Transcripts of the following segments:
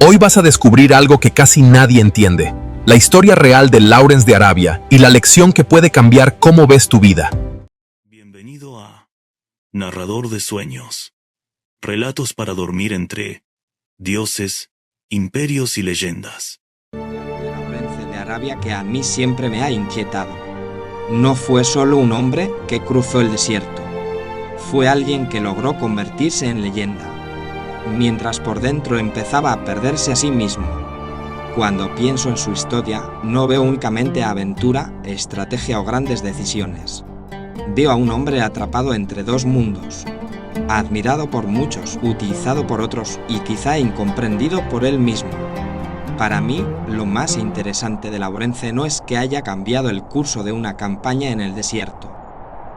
Hoy vas a descubrir algo que casi nadie entiende, la historia real de Lawrence de Arabia y la lección que puede cambiar cómo ves tu vida. Bienvenido a Narrador de Sueños. Relatos para dormir entre dioses, imperios y leyendas. Lawrence de Arabia que a mí siempre me ha inquietado. No fue solo un hombre que cruzó el desierto. Fue alguien que logró convertirse en leyenda, mientras por dentro empezaba a perderse a sí mismo. Cuando pienso en su historia, no veo únicamente aventura, estrategia o grandes decisiones. Veo a un hombre atrapado entre dos mundos, admirado por muchos, utilizado por otros y quizá incomprendido por él mismo. Para mí, lo más interesante de Lawrence no es que haya cambiado el curso de una campaña en el desierto.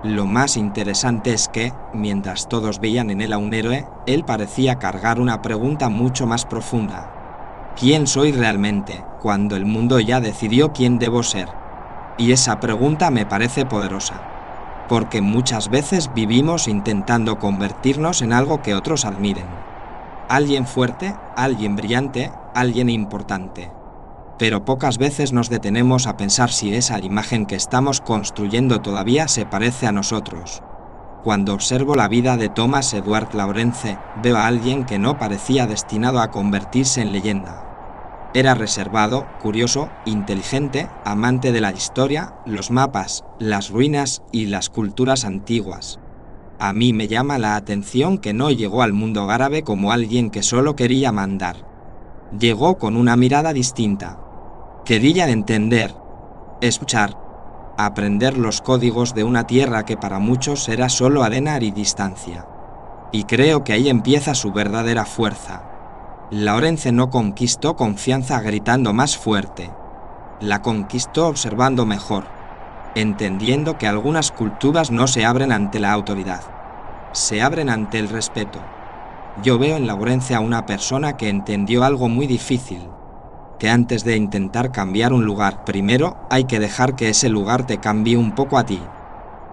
Lo más interesante es que, mientras todos veían en él a un héroe, él parecía cargar una pregunta mucho más profunda. ¿Quién soy realmente, cuando el mundo ya decidió quién debo ser? Y esa pregunta me parece poderosa, porque muchas veces vivimos intentando convertirnos en algo que otros admiren. Alguien fuerte, alguien brillante, alguien importante. Pero pocas veces nos detenemos a pensar si esa imagen que estamos construyendo todavía se parece a nosotros. Cuando observo la vida de Thomas Edward Lawrence, veo a alguien que no parecía destinado a convertirse en leyenda. Era reservado, curioso, inteligente, amante de la historia, los mapas, las ruinas y las culturas antiguas. A mí me llama la atención que no llegó al mundo árabe como alguien que solo quería mandar. Llegó con una mirada distinta. Quería entender, escuchar, aprender los códigos de una tierra que para muchos era solo arena y distancia. Y creo que ahí empieza su verdadera fuerza. Lawrence no conquistó confianza gritando más fuerte. La conquistó observando mejor, entendiendo que algunas culturas no se abren ante la autoridad, se abren ante el respeto. Yo veo en Lawrence a una persona que entendió algo muy difícil, que antes de intentar cambiar un lugar, primero hay que dejar que ese lugar te cambie un poco a ti.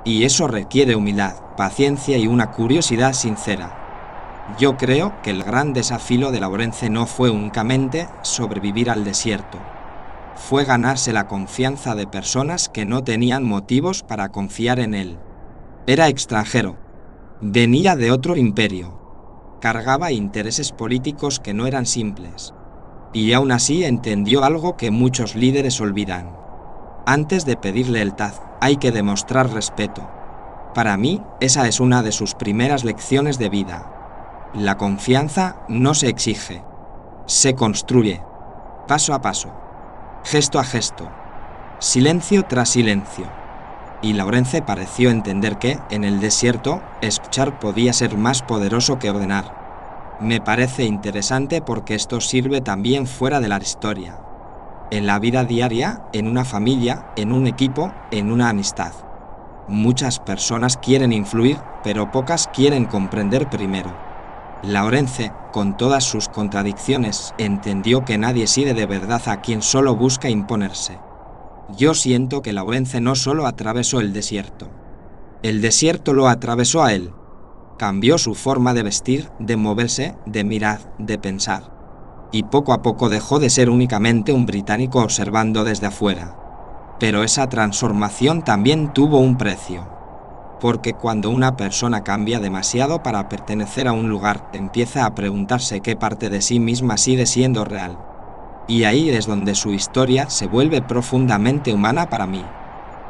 Y eso requiere humildad, paciencia y una curiosidad sincera. Yo creo que el gran desafío de Lawrence no fue únicamente sobrevivir al desierto. Fue ganarse la confianza de personas que no tenían motivos para confiar en él. Era extranjero. Venía de otro imperio. Cargaba intereses políticos que no eran simples. Y aún así entendió algo que muchos líderes olvidan. Antes de pedir lealtad, hay que demostrar respeto. Para mí, esa es una de sus primeras lecciones de vida. La confianza no se exige, se construye, paso a paso, gesto a gesto, silencio tras silencio. Y Lawrence pareció entender que, en el desierto, escuchar podía ser más poderoso que ordenar. Me parece interesante porque esto sirve también fuera de la historia. En la vida diaria, en una familia, en un equipo, en una amistad. Muchas personas quieren influir, pero pocas quieren comprender primero. Lawrence, con todas sus contradicciones, entendió que nadie sigue de verdad a quien solo busca imponerse. Yo siento que Lawrence no solo atravesó el desierto lo atravesó a él. Cambió su forma de vestir, de moverse, de mirar, de pensar. Y poco a poco dejó de ser únicamente un británico observando desde afuera. Pero esa transformación también tuvo un precio. Porque cuando una persona cambia demasiado para pertenecer a un lugar, empieza a preguntarse qué parte de sí misma sigue siendo real. Y ahí es donde su historia se vuelve profundamente humana para mí.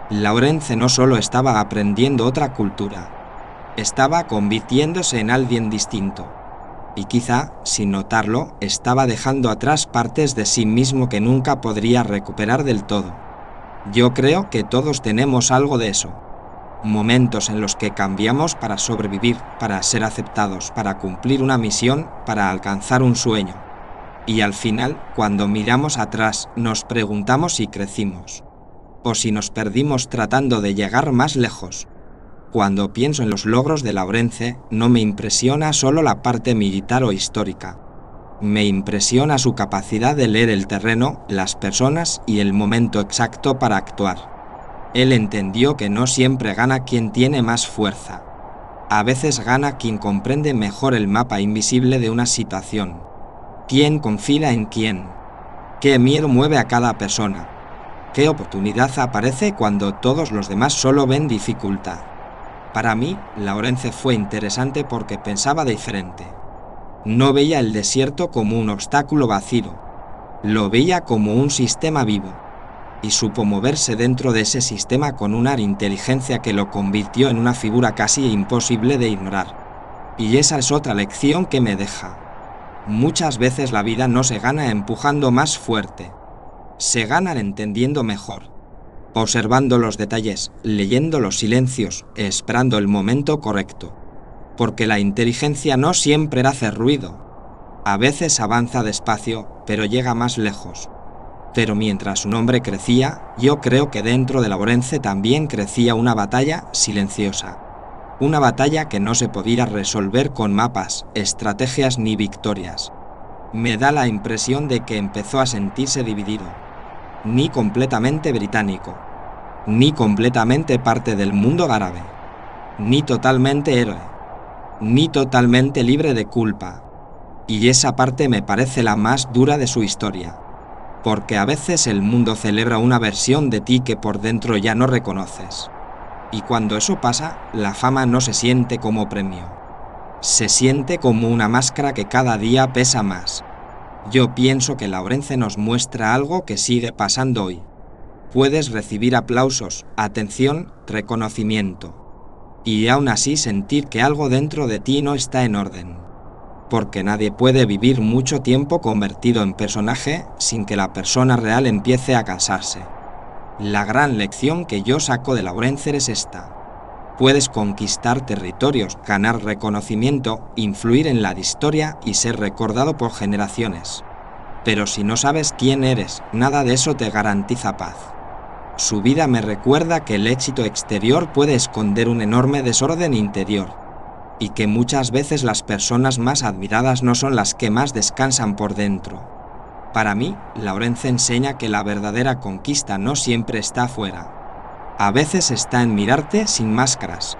Lawrence no solo estaba aprendiendo otra cultura, estaba convirtiéndose en alguien distinto. Y quizá, sin notarlo, estaba dejando atrás partes de sí mismo que nunca podría recuperar del todo. Yo creo que todos tenemos algo de eso. Momentos en los que cambiamos para sobrevivir, para ser aceptados, para cumplir una misión, para alcanzar un sueño. Y al final, cuando miramos atrás, nos preguntamos si crecimos, o si nos perdimos tratando de llegar más lejos. Cuando pienso en los logros de Lawrence, no me impresiona solo la parte militar o histórica. Me impresiona su capacidad de leer el terreno, las personas y el momento exacto para actuar. Él entendió que no siempre gana quien tiene más fuerza. A veces gana quien comprende mejor el mapa invisible de una situación. ¿Quién confía en quién? ¿Qué miedo mueve a cada persona? ¿Qué oportunidad aparece cuando todos los demás solo ven dificultad? Para mí, Laurence fue interesante porque pensaba diferente. No veía el desierto como un obstáculo vacío, lo veía como un sistema vivo, y supo moverse dentro de ese sistema con una inteligencia que lo convirtió en una figura casi imposible de ignorar. Y esa es otra lección que me deja. Muchas veces la vida no se gana empujando más fuerte, se gana entendiendo mejor, observando los detalles, leyendo los silencios, esperando el momento correcto. Porque la inteligencia no siempre hace ruido. A veces avanza despacio, pero llega más lejos. Pero mientras un hombre crecía, yo creo que dentro de Laurence también crecía una batalla silenciosa. Una batalla que no se podía resolver con mapas, estrategias ni victorias. Me da la impresión de que empezó a sentirse dividido. Ni completamente británico, ni completamente parte del mundo árabe, ni totalmente héroe, ni totalmente libre de culpa. Y esa parte me parece la más dura de su historia, porque a veces el mundo celebra una versión de ti que por dentro ya no reconoces. Y cuando eso pasa, la fama no se siente como premio. Se siente como una máscara que cada día pesa más. Yo pienso que Laurence nos muestra algo que sigue pasando hoy. Puedes recibir aplausos, atención, reconocimiento. Y aún así sentir que algo dentro de ti no está en orden. Porque nadie puede vivir mucho tiempo convertido en personaje sin que la persona real empiece a cansarse. La gran lección que yo saco de Laurence es esta. Puedes conquistar territorios, ganar reconocimiento, influir en la historia y ser recordado por generaciones. Pero si no sabes quién eres, nada de eso te garantiza paz. Su vida me recuerda que el éxito exterior puede esconder un enorme desorden interior, y que muchas veces las personas más admiradas no son las que más descansan por dentro. Para mí, Laurence enseña que la verdadera conquista no siempre está afuera. A veces está en mirarte sin máscaras,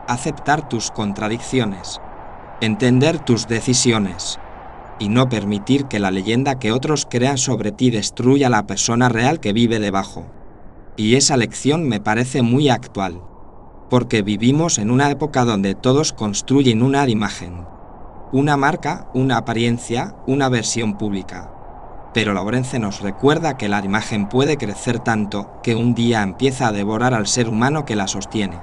aceptar tus contradicciones, entender tus decisiones, y no permitir que la leyenda que otros crean sobre ti destruya a la persona real que vive debajo. Y esa lección me parece muy actual, porque vivimos en una época donde todos construyen una imagen, una marca, una apariencia, una versión pública. Pero Laurence nos recuerda que la imagen puede crecer tanto que un día empieza a devorar al ser humano que la sostiene.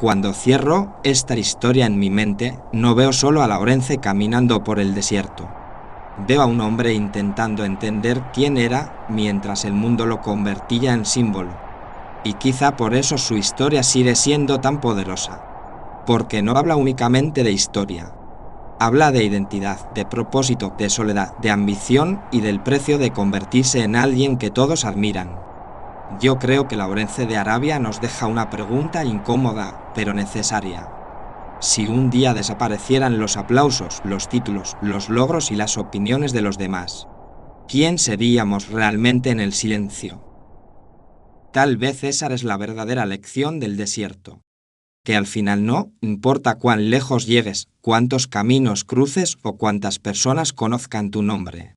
Cuando cierro esta historia en mi mente, no veo solo a Laurence caminando por el desierto. Veo a un hombre intentando entender quién era mientras el mundo lo convertía en símbolo. Y quizá por eso su historia sigue siendo tan poderosa. Porque no habla únicamente de historia. Habla de identidad, de propósito, de soledad, de ambición y del precio de convertirse en alguien que todos admiran. Yo creo que Laurence de Arabia nos deja una pregunta incómoda, pero necesaria. Si un día desaparecieran los aplausos, los títulos, los logros y las opiniones de los demás, ¿quién seríamos realmente en el silencio? Tal vez esa es la verdadera lección del desierto. Que al final no importa cuán lejos llegues, cuántos caminos cruces o cuántas personas conozcan tu nombre.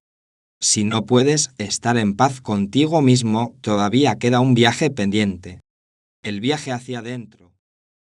Si no puedes estar en paz contigo mismo, todavía queda un viaje pendiente. El viaje hacia adentro.